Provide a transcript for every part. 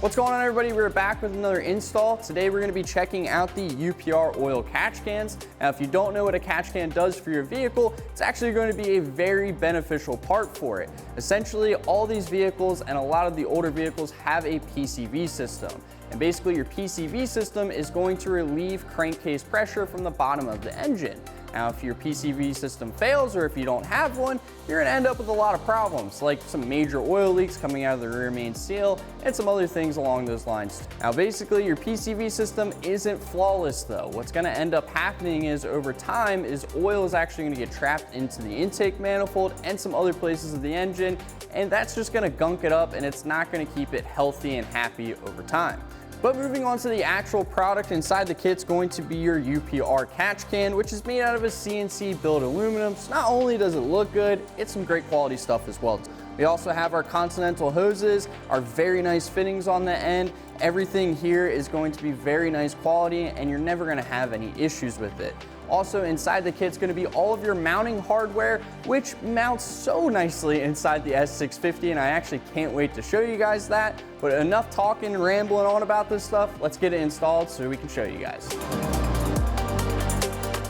What's going on, everybody? We're back with another install. Today we're going to be checking out the UPR oil catch cans. Now, if you don't know what a catch can does for your vehicle, it's actually going to be a very beneficial part for it. Essentially, all these vehicles and a lot of the older vehicles have a PCV system. And basically your PCV system is going to relieve crankcase pressure from the bottom of the engine. Now, if your PCV system fails or if you don't have one, you're gonna end up with a lot of problems, like some major oil leaks coming out of the rear main seal and some other things along those lines. Now, basically your PCV system isn't flawless though. What's gonna end up happening is over time is oil is actually gonna get trapped into the intake manifold and some other places of the engine, and that's just gonna gunk it up and it's not gonna keep it healthy and happy over time. But moving on to the actual product inside the kit's going to be your UPR catch can, which is made out of a CNC built aluminum. So not only does it look good, it's some great quality stuff as well. We also have our Continental hoses, our very nice fittings on the end. Everything here is going to be very nice quality and you're never gonna have any issues with it. Also inside the kit's gonna be all of your mounting hardware, which mounts so nicely inside the S650, and I actually can't wait to show you guys that. But enough talking and rambling on about this stuff, let's get it installed so we can show you guys.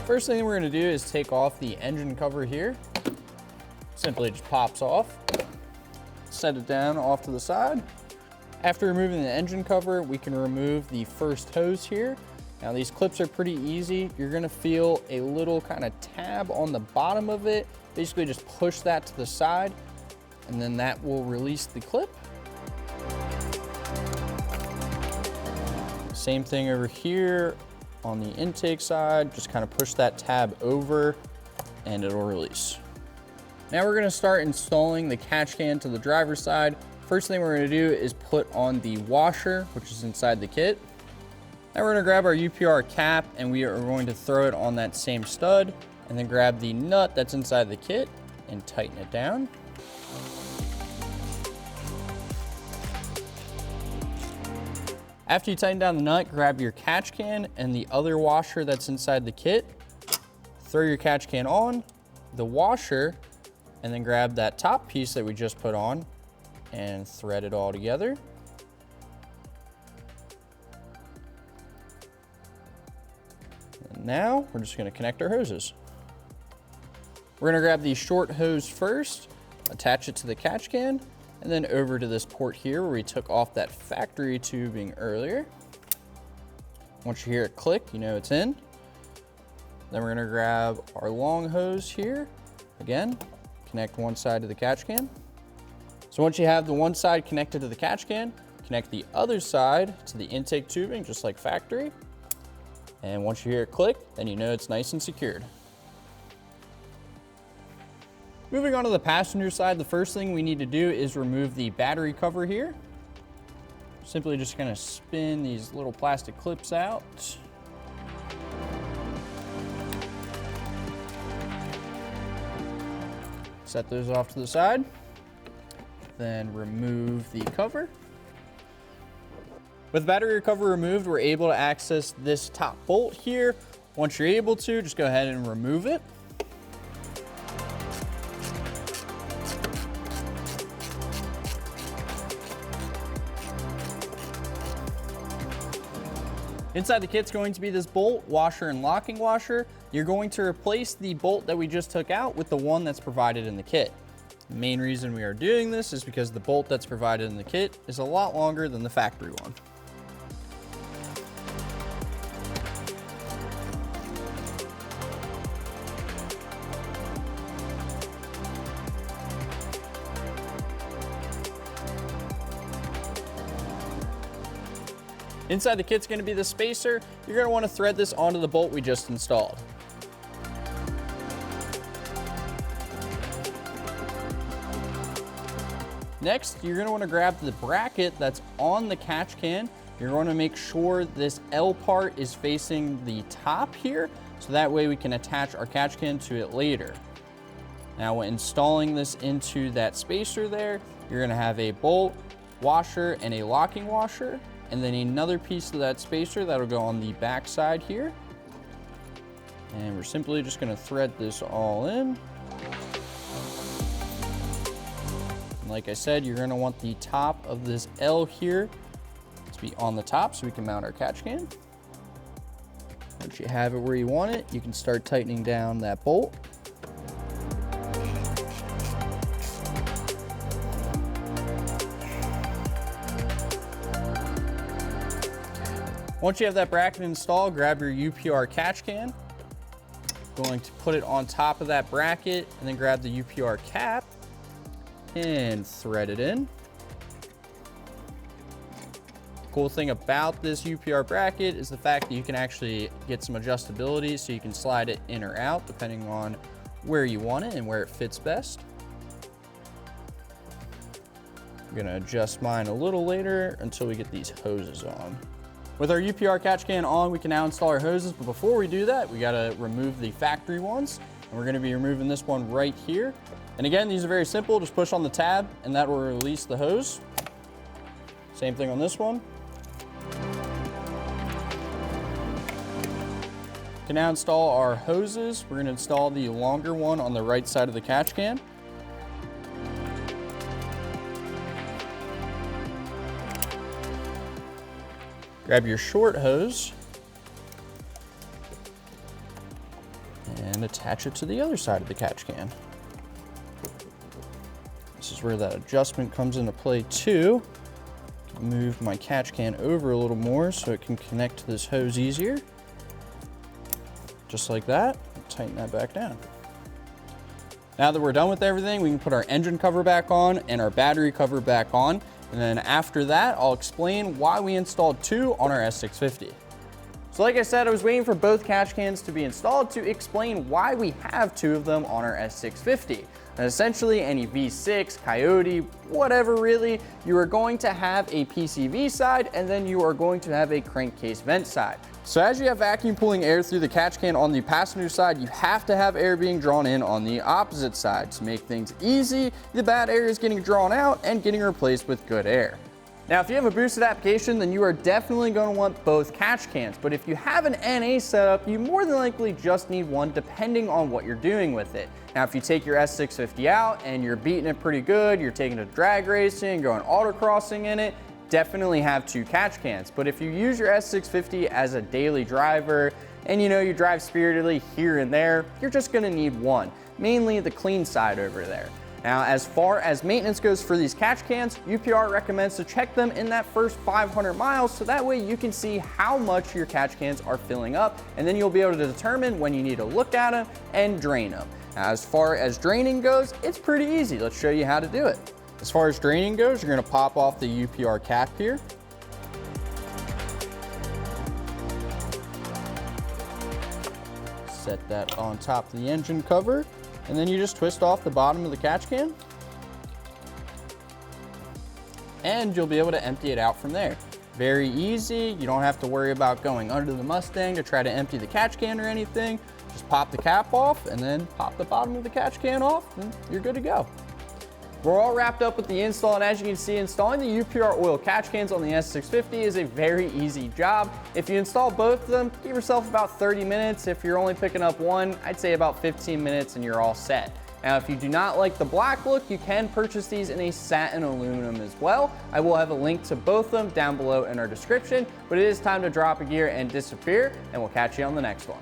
First thing we're gonna do is take off the engine cover here. Simply just pops off. Set it down off to the side. After removing the engine cover, we can remove the first hose here. Now these clips are pretty easy. You're gonna feel a little kind of tab on the bottom of it. Basically just push that to the side and then that will release the clip. Same thing over here on the intake side. Just kind of push that tab over and it'll release. Now we're gonna start installing the catch can to the driver's side. First thing we're gonna do is put on the washer, which is inside the kit. Now we're gonna grab our UPR cap and we are going to throw it on that same stud and then grab the nut that's inside the kit and tighten it down. After you tighten down the nut, grab your catch can and the other washer that's inside the kit. Throw your catch can on, the washer, and then grab that top piece that we just put on and thread it all together. And now we're just gonna connect our hoses. We're gonna grab the short hose first, attach it to the catch can, and then over to this port here where we took off that factory tubing earlier. Once you hear it click, you know it's in. Then we're gonna grab our long hose here. Again, connect one side to the catch can. So once you have the one side connected to the catch can, connect the other side to the intake tubing, just like factory. And once you hear it click, then you know it's nice and secured. Moving on to the passenger side, the first thing we need to do is remove the battery cover here. Simply just gonna spin these little plastic clips out. Set those off to the side. Then remove the cover. With the battery cover removed, we're able to access this top bolt here. Once you're able to, just go ahead and remove it. Inside the kit's going to be this bolt, washer, and locking washer. You're going to replace the bolt that we just took out with the one that's provided in the kit. The main reason we are doing this is because the bolt that's provided in the kit is a lot longer than the factory one. Inside the kit's gonna be the spacer. You're gonna wanna thread this onto the bolt we just installed. Next, you're gonna wanna grab the bracket that's on the catch can. You're gonna make sure this L part is facing the top here, so that way we can attach our catch can to it later. Now, when installing this into that spacer there, you're gonna have a bolt, washer, and a locking washer, and then another piece of that spacer that'll go on the back side here. And we're simply just gonna thread this all in. And like I said, you're gonna want the top of this L here be on the top so we can mount our catch can. Once you have it where you want it, you can start tightening down that bolt. Once you have that bracket installed, grab your UPR catch can. Going to put it on top of that bracket and then grab the UPR cap and thread it in. Cool thing about this UPR bracket is the fact that you can actually get some adjustability, so you can slide it in or out depending on where you want it and where it fits best. I'm gonna adjust mine a little later until we get these hoses on. With our UPR catch can on, we can now install our hoses, but before we do that, we gotta remove the factory ones, and we're gonna be removing this one right here. And again, these are very simple, just push on the tab and that will release the hose. Same thing on this one. We can now install our hoses. We're gonna install the longer one on the right side of the catch can. Grab your short hose and attach it to the other side of the catch can. This is where that adjustment comes into play too. Move my catch can over a little more so it can connect to this hose easier. Just like that, tighten that back down. Now that we're done with everything, we can put our engine cover back on and our battery cover back on. And then after that, I'll explain why we installed two on our S650. So like I said, I was waiting for both catch cans to be installed to explain why we have two of them on our S650. And essentially any V6, Coyote, whatever really, you are going to have a PCV side and then you are going to have a crankcase vent side. So as you have vacuum pulling air through the catch can on the passenger side, you have to have air being drawn in on the opposite side. To make things easy, the bad air is getting drawn out and getting replaced with good air. Now, if you have a boosted application, then you are definitely going to want both catch cans. But if you have an NA setup, you more than likely just need one depending on what you're doing with it. Now, if you take your S650 out and you're beating it pretty good, you're taking it to drag racing, going autocrossing in it, definitely have two catch cans. But if you use your S650 as a daily driver and you drive spiritedly here and there, you're just going to need one, mainly the clean side over there. Now, as far as maintenance goes for these catch cans, UPR recommends to check them in that first 500 miles so that way you can see how much your catch cans are filling up, and then you'll be able to determine when you need to look at them and drain them. Now, as far as draining goes, it's pretty easy. Let's show you how to do it. As far as draining goes, you're going to pop off the UPR cap here. Set that on top of the engine cover. And then you just twist off the bottom of the catch can and you'll be able to empty it out from there. Very easy. You don't have to worry about going under the Mustang to try to empty the catch can or anything. Just pop the cap off and then pop the bottom of the catch can off and you're good to go. We're all wrapped up with the install, and as you can see, installing the UPR oil catch cans on the S650 is a very easy job. If you install both of them, give yourself about 30 minutes. If you're only picking up one, I'd say about 15 minutes and you're all set. Now, if you do not like the black look, you can purchase these in a satin aluminum as well. I will have a link to both of them down below in our description, but it is time to drop a gear and disappear, and we'll catch you on the next one.